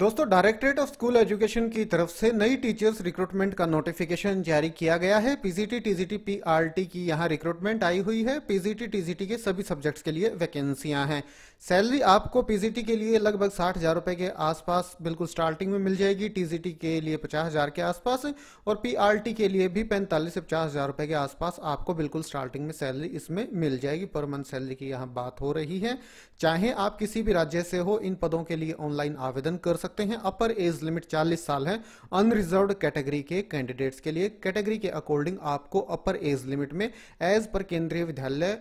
दोस्तों, directorate of school education की तरफ से नई टीचर्स रिक्रूटमेंट का नोटिफिकेशन जारी किया गया है। पीजीटी, टीजीटी, पीआरटी की यहां रिक्रूटमेंट आई हुई है। पीजीटी, टीजीटी के सभी सब्जेक्ट्स के लिए वैकेंसियां हैं। सैलरी आपको पीजीटी के लिए लगभग 60,000 रुपए के आसपास बिल्कुल स्टार्टिंग में मिल जाएगी। टीजीटी के लिए 50,000 के आसपास और पीआरटी के लिए भी 45 से 50,000 रुपए के आसपास आपको बिल्कुल स्टार्टिंग में सैलरी इसमें मिल जाएगी। पर मंथ सैलरी की यहाँ बात हो रही है। चाहे आप किसी भी राज्य से हो, इन पदों के लिए ऑनलाइन आवेदन कर सकते हैं। अपर एज लिमिट 40 साल है अनरिजर्व्ड कैटेगरी के कैंडिडेट्स के लिए। कैटेगरी के अकॉर्डिंग आपको अपर एज लिमिट में एज पर केंद्रीय विद्यालय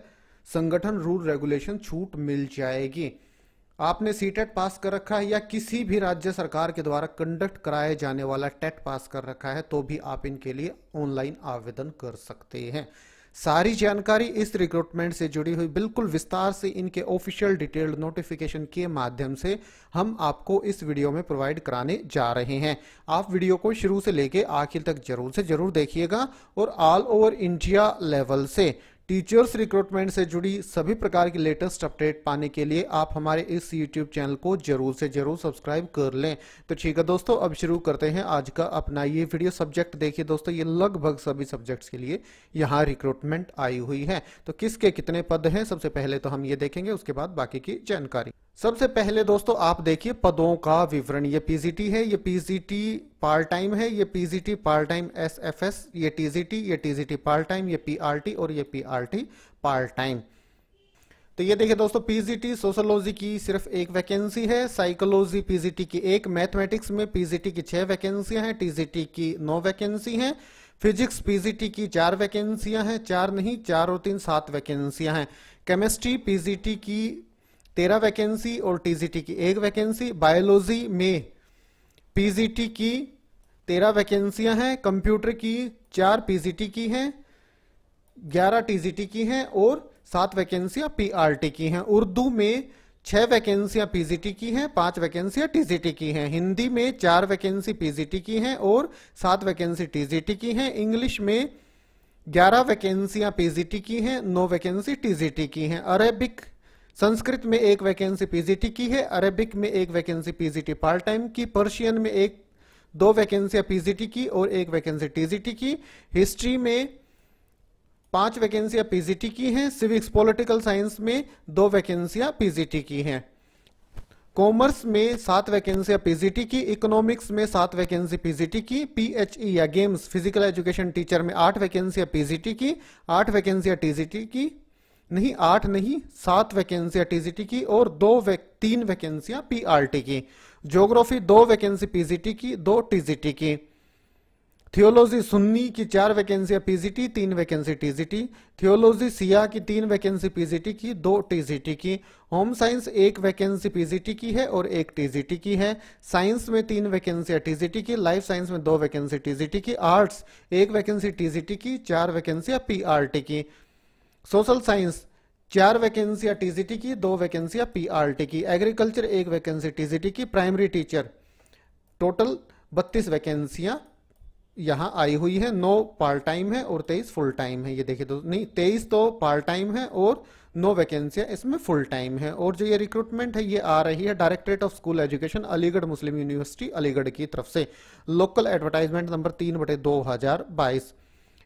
संगठन रूल रेगुलेशन छूट मिल जाएगी। आपने सीटेट पास कर रखा है या किसी भी राज्य सरकार के द्वारा कंडक्ट कराए जाने वाला टेट पास कर रखा है तो भी आप इनके लिए ऑनलाइन आवेदन कर सकते हैं। सारी जानकारी इस रिक्रूटमेंट से जुड़ी हुई बिल्कुल विस्तार से इनके ऑफिशियल डिटेल्ड नोटिफिकेशन के माध्यम से हम आपको इस वीडियो में प्रोवाइड कराने जा रहे हैं। आप वीडियो को शुरू से लेके आखिर तक जरूर से जरूर देखिएगा और ऑल ओवर इंडिया लेवल से टीचर्स रिक्रूटमेंट से जुड़ी सभी प्रकार की लेटेस्ट अपडेट पाने के लिए आप हमारे इस यूट्यूब चैनल को जरूर से जरूर सब्सक्राइब कर लें। तो ठीक है दोस्तों, अब शुरू करते हैं आज का अपना ये वीडियो। सब्जेक्ट देखिए दोस्तों, ये लगभग सभी सब्जेक्ट्स के लिए यहाँ रिक्रूटमेंट आई हुई है। तो किसके कितने पद हैं सबसे पहले तो हम ये देखेंगे, उसके बाद बाकी की जानकारी। सबसे पहले दोस्तों आप देखिए पदों का विवरण। ये पीजीटी है, ये पीजीटी पार्ट टाइम है, ये पीजीटी पार्ट टाइम एसएफएस, ये टीजीटी पार्ट टाइम, ये पीआरटी और ये पीआरटी पार्ट टाइम। तो ये देखिए दोस्तों, पीजीटी सोशियोलॉजी की सिर्फ एक वैकेंसी है, साइकोलॉजी पीजीटी की एक, मैथमेटिक्स में पीजीटी की 6 वैकेंसियां हैं, टीजीटी की 9 वैकेंसी हैं, फिजिक्स पीजीटी की 4 वैकेंसियां हैं, 4 नहीं 4 और 3 7 वैकेंसियां हैं, केमिस्ट्री पीजीटी की 13 वैकेंसी और टीजीटी की 1 वैकेंसी, बायोलॉजी में पीजीटी की 13 वैकेंसियां हैं, कंप्यूटर की 4 पीजीटी की हैं, 11 टीजीटी की हैं और 7 वैकेंसियां पीआरटी की हैं। उर्दू में 6 वैकेंसियां पीजीटी की हैं, 5 वैकेंसियां टीजीटी की हैं। हिंदी में 4 वैकेंसी पीजीटी की हैं और 7 वैकेंसी टीजीटी की हैं। इंग्लिश में 11 वैकेंसियां पीजीटी की हैं, 9 वैकेंसी टीजीटी की हैं। अरेबिक संस्कृत में 1 वैकेंसी पीजीटी की है, अरेबिक में 1 वैकेंसी पीजीटी पार्ट टाइम की, पर्शियन में 2 वैकेंसियां पीजीटी की और 1 वैकेंसी टीजीटी की। हिस्ट्री में 5 वैकेंसियां पीजीटी की हैं, सिविक्स पॉलिटिकल साइंस में 2 वैकेंसियां पीजीटी की हैं। कॉमर्स में 7 वैकेंसियां पीजीटी की, इकोनॉमिक्स में 7 वैकेंसी पीजीटी की, पीएचई या गेम्स फिजिकल एजुकेशन टीचर में 8 वैकेंसियां पीजीटी की, 8 वैकेंसियां टीजीटी की नहीं 8 नहीं 7 वैकेंसियां टीजीटी की और 3 वैकेंसियां पीआरटी की। ज्योग्राफी 2 वैकेंसी पीजीटी की, 2 टीजीटी की। थियोलॉजी सुन्नी की 4 वैकेंसियां PGT, 3 vacancy TGT. Theology Shia की 3 वैकेंसी पीजीटी की, 2 टीजीटी की। होम साइंस 1 वैकेंसी पीजीटी की है और 1 टीजीटी की है। साइंस में 3 वैकेंसियां टीजीटी की, लाइफ साइंस में 2 वैकेंसी टीजीटी की। आर्ट्स 1 वैकेंसी टीजीटी की, 4 वैकेंसियां पीआरटी की। सोशल साइंस 4 वैकेंसियां टीजीटी की, 2 वैकेंसियां पीआरटी की। एग्रीकल्चर 1 वैकेंसी टीजीटी की। प्राइमरी टीचर टोटल 32 वैकेंसियां यहां आई हुई है, 9 पार्ट टाइम है और 23 फुल टाइम है। ये देखिए तो नहीं 23 तो पार्ट टाइम है और 9 वैकेंसियां इसमें फुल टाइम है। और जो ये रिक्रूटमेंट है ये आ रही है directorate of school education Aligarh Muslim university Aligarh की तरफ से। Local advertisement number 3/2022।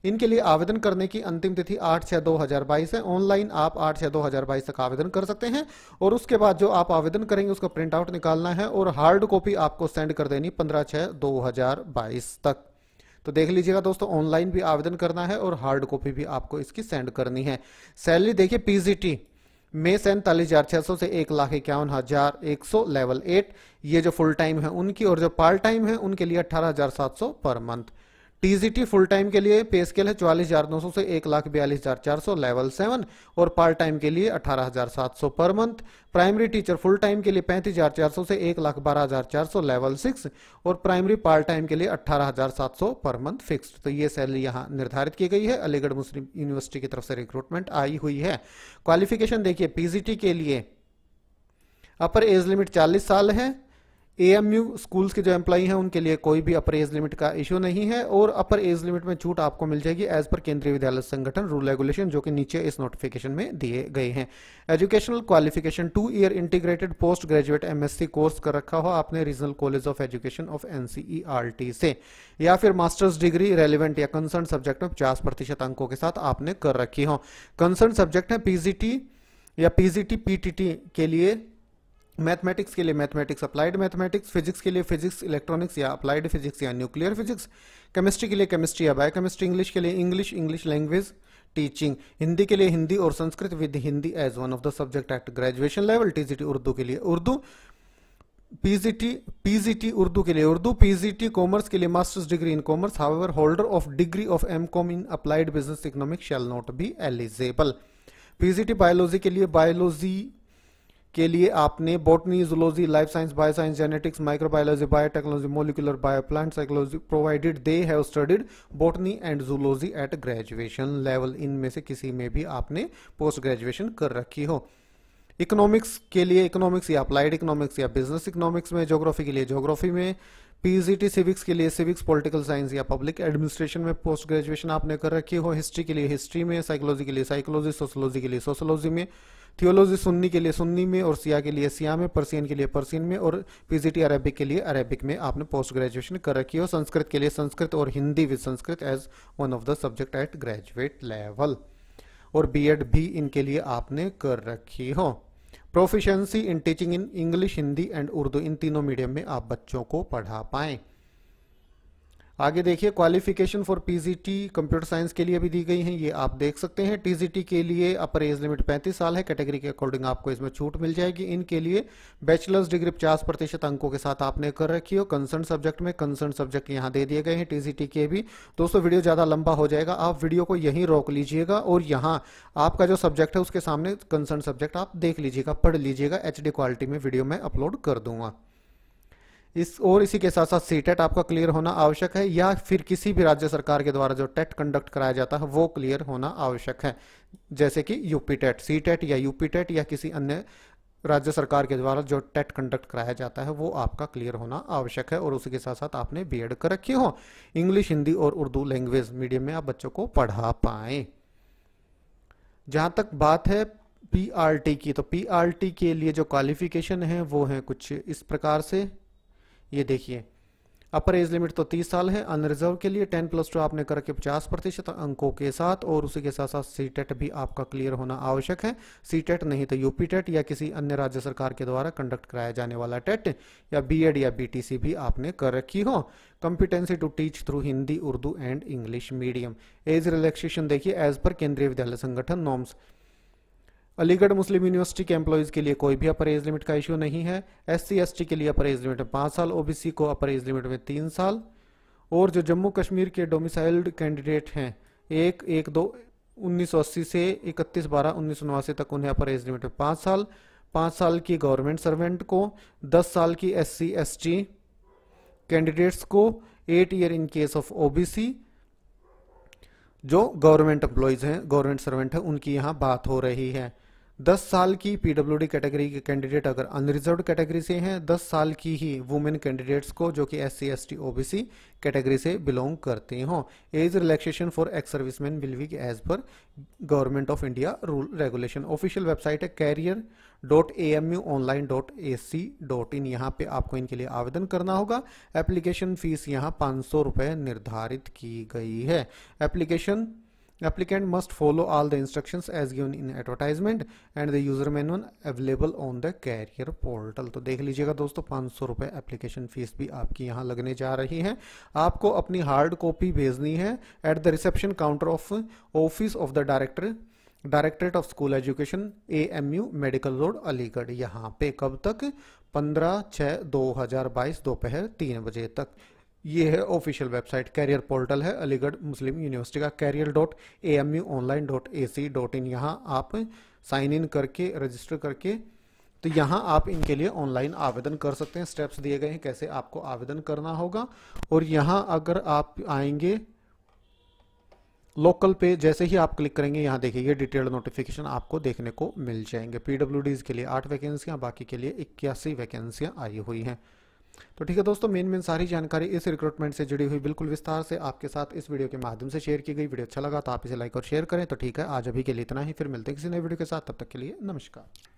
इनके लिए आवेदन करने की अंतिम तिथि 8/6/2022 है। ऑनलाइन आप 8/6/2022 तक आवेदन कर सकते हैं और उसके बाद जो आप आवेदन करेंगे उसका प्रिंट आउट निकालना है और हार्ड कॉपी आपको सेंड कर देनी 15/6/2022 तक। तो देख लीजिएगा दोस्तों, ऑनलाइन भी आवेदन करना है और हार्ड कॉपी भी आपको इसकी सेंड करनी है। सैलरी देखिए, पीजीटी में 47,600 से 1,51,100 लेवल 8, ये जो फुल टाइम है उनकी, और जो पार्ट टाइम है उनके लिए 18,700 per month. TGT full time के लिए पे स्केल है 44,900 से 1,42,400 लेवल 7 और पार्ट टाइम के लिए 18,700 per month. Primary teacher full time के लिए 35,400 से 1,12,400 लेवल 6 और प्राइमरी पार्ट टाइम के लिए 18,700 पर मंथ फिक्स्ड। तो ये सैलरी यहाँ निर्धारित की गई है। अलीगढ़ मुस्लिम यूनिवर्सिटी की तरफ से रिक्रूटमेंट आई हुई है। क्वालिफिकेशन देखिए, पीजीटी के लिए अपर एज लिमिट 40 साल है, एएमयू स्कूल्स के जो एम्प्लॉई हैं उनके लिए कोई भी अपर एज लिमिट का इशू नहीं है, और अपर एज लिमिट में छूट आपको मिल जाएगी एज पर केंद्रीय विद्यालय संगठन रूल रेगुलेशन, जो कि नीचे इस नोटिफिकेशन में दिए गए हैं। Educational qualification 2 year integrated post graduate MSc course कर रखा हो आपने regional college of education of NCERT से, या फिर मास्टर्स डिग्री रेलिवेंट या कंसर्न सब्जेक्ट में 50% अंकों के साथ आपने कर रखी हो। कंसर्न सब्जेक्ट है पीजीटी या पीजीटी पीटीटी के लिए मैथमेटिक्स के लिए मैथमेटिक्स अप्लाइड मैथमेटिक्स, फिजिक्स के लिए फिजिक्स इलेक्ट्रॉनिक्स या अप्लाइड फिजिक्स या न्यूक्लियर फिजिक्स, केमिस्ट्री के लिए केमिस्ट्री या बायोकेमिस्ट्री, इंग्लिश के लिए इंग्लिश लैंग्वेज टीचिंग, हिंदी के लिए हिंदी और Sanskrit with Hindi as one of the subject at graduation level, TGT Urdu के लिए उर्दू, पीजीटी उर्दू के लिए उर्दू, पीजीटी कॉमर्स के लिए masters degree in commerce, however holder of degree of MCom in applied business economics shall not be eligible. PGT biology के लिए biology के लिए आपने botany, zoology, life science, bioscience, genetics, microbiology, biotechnology, molecular bio, plant psychology, provided they have studied botany and zoology at graduation level. इनमें से किसी में भी आपने पोस्ट ग्रेजुएशन कर रखी हो। इकोनॉमिक्स के लिए इकोनॉमिक्स या अप्लाइड इकोनॉमिक्स या बिजनेस इकोनॉमिक्स में, ज्योग्राफी के लिए ज्योग्राफी में, पीजीटी सिविक्स के लिए सिविक्स, पॉलिटिकल साइंस या पब्लिक एडमिनिस्ट्रेशन में पोस्ट ग्रेजुएशन आपने कर रखी हो। हिस्ट्री के लिए हिस्ट्री में, साइकोलॉजी के लिए साइकोलॉजी, सोशोलॉजी के लिए सोशोलॉजी में, थियोलॉजी सुन्नी के लिए सुन्नी में और सिया के लिए सिया में, पर्सियन के लिए पर्सियन में, और पीजीटी अरेबिक के लिए अरेबिक में आपने पोस्ट ग्रेजुएशन कर रखी हो। संस्कृत के लिए संस्कृत और Hindi with Sanskrit as one of the subject at graduate level, और बीएड भी इनके लिए आपने कर रखी हो। Proficiency in teaching in English, Hindi and Urdu, इन तीनों मीडियम में आप बच्चों को पढ़ा पाएं। आगे देखिए, qualification for PGT computer science के लिए भी दी गई हैं, ये आप देख सकते हैं। टीजीटी के लिए अपर एज लिमिट 35 साल है, कैटेगरी के अकॉर्डिंग आपको इसमें छूट मिल जाएगी। इनके लिए बैचलर्स डिग्री 50% अंकों के साथ आपने कर रखी हो। कंसर्न सब्जेक्ट में कंसर्न सब्जेक्ट यहाँ दे दिए गए हैं टीजीटी के भी। दोस्तों वीडियो ज़्यादा लंबा हो जाएगा, आप वीडियो को यहीं रोक लीजिएगा और यहाँ आपका जो सब्जेक्ट है उसके सामने कंसर्न सब्जेक्ट आप देख लीजिएगा, पढ़ लीजिएगा। HD क्वालिटी में वीडियो मैं अपलोड कर दूंगा। इसी के साथ साथ सीटेट आपका क्लियर होना आवश्यक है, या फिर किसी भी राज्य सरकार के द्वारा जो टेट कंडक्ट कराया जाता है वो क्लियर होना आवश्यक है, जैसे कि यूपी टेट, सीटेट या यूपी टेट या किसी अन्य राज्य सरकार के द्वारा जो टेट कंडक्ट कराया जाता है वो आपका क्लियर होना आवश्यक है। और उसी के साथ साथ आपने बीएड कर रखी हो। इंग्लिश, हिंदी और उर्दू लैंग्वेज मीडियम में आप बच्चों को पढ़ा पाए। जहां तक बात है पीआरटी की, तो पीआरटी के लिए जो क्वालिफिकेशन है वो है कुछ इस प्रकार से। ये देखिए, अपर एज लिमिट तो 30 साल है। अनरिजर्व के लिए 10+2 आपने कर रखे 50% अंकों के साथ, और उसी के साथ साथ सीटेट भी आपका क्लियर होना आवश्यक है। सीटेट नहीं तो यूपी टेट या किसी अन्य राज्य सरकार के द्वारा कंडक्ट कराया जाने वाला टेट या बीएड या बीटीसी भी आपने कर रखी हो। Competency to teach through Hindi, Urdu and English medium. Age relaxation देखिए as per Kendriya Vidyalaya Sangathan norms. Aligarh Muslim University के एम्प्लॉयज के लिए कोई भी अपर एज लिमिट का इश्यू नहीं है। SC/ST के लिए अपर एज लिमिट 5 साल, OBC को अपर एज लिमिट में 3 साल, और जो जम्मू कश्मीर के डोमिसाइल्ड कैंडिडेट हैं 1/1/2/1980 से 31/12/1989 तक उन्हें अपर एज लिमिट में 5 साल, 5 साल की गवर्नमेंट सर्वेंट को, 10 साल की SC/ST कैंडिडेट्स को, 8 year in case of OBC। जो गवर्नमेंट एम्प्लॉयज हैं, गवर्नमेंट सर्वेंट है, उनकी यहाँ बात हो रही है। 10 साल की PWD कैटेगरी के कैंडिडेट अगर अनरिजर्व्ड कैटेगरी से हैं, 10 साल की ही वुमेन कैंडिडेट्स को जो कि SC/ST OBC कैटेगरी से बिलोंग करते हों। Age relaxation for ex serviceman will be as per Government of India rule regulation. Official website है career.amuonline.ac.in। यहाँ पे आपको इनके लिए आवेदन करना होगा। एप्लीकेशन फीस यहाँ 500 रुपये निर्धारित की गई है। Applicant must follow all the instructions as given in advertisement and the user manual available on the career portal। तो देख लीजिएगा दोस्तों, 500 रुपये एप्लीकेशन फीस भी आपकी यहाँ लगने जा रही है। आपको अपनी हार्ड कॉपी भेजनी है at the reception counter of office of the directorate of school education, AMU medical road, Aligarh. यहाँ पे कब तक? 15/6/2022 दोपहर 3 बजे तक। ये है ऑफिशियल वेबसाइट, कैरियर पोर्टल है अलीगढ़ मुस्लिम यूनिवर्सिटी का, career.amuonline.ac.in। यहाँ आप साइन इन करके रजिस्टर करके तो यहाँ आप इनके लिए ऑनलाइन आवेदन कर सकते हैं। स्टेप्स दिए गए हैं कैसे आपको आवेदन करना होगा। और यहाँ अगर आप आएंगे लोकल पे, जैसे ही आप क्लिक करेंगे यहाँ देखिए ये डिटेल्ड नोटिफिकेशन आपको देखने को मिल जाएंगे। PWDs के लिए 8 वैकेंसियाँ, बाकी के लिए 81 वैकेंसियाँ आई हुई हैं। तो ठीक है दोस्तों, मेन सारी जानकारी इस रिक्रूटमेंट से जुड़ी हुई बिल्कुल विस्तार से आपके साथ इस वीडियो के माध्यम से शेयर की गई। वीडियो अच्छा लगा तो आप इसे लाइक और शेयर करें। तो ठीक है, आज अभी के लिए इतना ही, फिर मिलते हैं किसी नए वीडियो के साथ। तब तक के लिए नमस्कार।